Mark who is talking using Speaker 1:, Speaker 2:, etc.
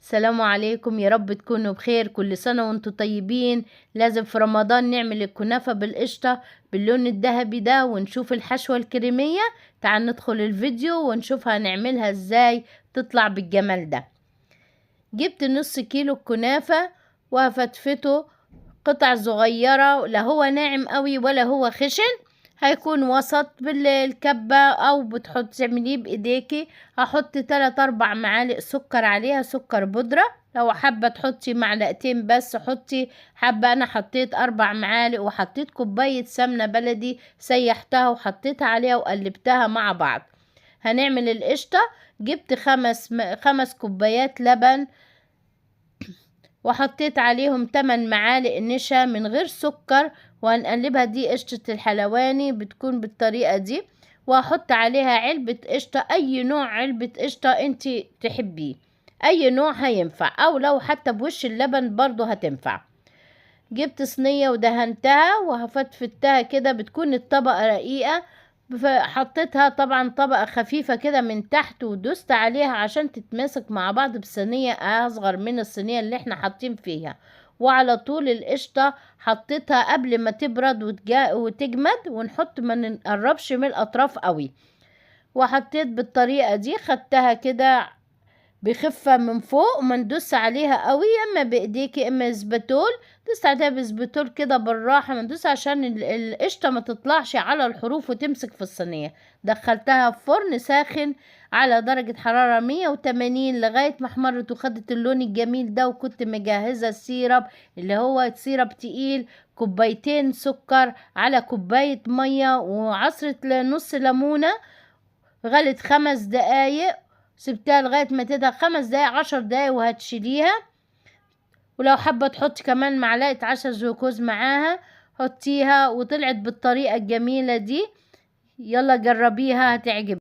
Speaker 1: السلام عليكم، يا رب تكونوا بخير. كل سنة وانتم طيبين. لازم في رمضان نعمل الكنافة بالقشطة باللون الذهبي ده ونشوف الحشوة الكريمية. تعال ندخل الفيديو ونشوف هنعملها ازاي تطلع بالجمال ده. جبت نص كيلو كنافة وهفتفته قطع صغيرة، لا هو ناعم قوي ولا هو خشن، هيكون وسط بالكبة او بتحط تعمليه بايديكي. هحط 3-4 معالق سكر عليها، سكر بودرة. لو حابة تحطي معلقتين بس حطي، حابة انا حطيت 4 معالق. وحطيت كوباية سمنة بلدي سيحتها وحطيتها عليها وقلبتها مع بعض. هنعمل القشطة. جبت 5 كوبايات لبن وحطيت عليهم 8 معالق نشا من غير سكر، وهنقلبها. دي قشطة الحلواني بتكون بالطريقة دي. وهحط عليها علبة قشطة، اي نوع علبة قشطة انتي تحبيه، اي نوع هينفع، او لو حتى بوش اللبن برضو هتنفع. جبت صينية ودهنتها وهفتفتها كده، بتكون الطبقة رقيقة. حطيتها طبعا طبقة خفيفة كده من تحت ودوست عليها عشان تتماسك مع بعض بصينية اصغر من الصينية اللي احنا حاطين فيها. وعلى طول القشطة حطيتها قبل ما تبرد وتجمد، ونحط ما نقربش من الاطراف قوي. وحطيت بالطريقة دي، خدتها كده بخفة من فوق وما ندوس عليها قوي، اما بايديكي اما سباتول. دوس عليها بسباتول كده بالراحة، ما ندوس عشان القشطة ما تطلعش على الحروف وتمسك في الصينية. دخلتها في فرن ساخن على درجة حرارة 180 لغاية ما احمرت وخدت اللون الجميل ده. وكنت مجهزة السيرب اللي هو سيرب تقيل، كوبايتين سكر على كوباية مية وعصرة نص ليمونة. غلت 5 دقايق، سبتها لغاية ما تدهى 5 دقايق 10 دقايق وهتشيليها. ولو حابة تحطي كمان معلقة عسل جلوكوز معاها حطيها، وطلعت بالطريقة الجميلة دي. يلا جربيها هتعجبك.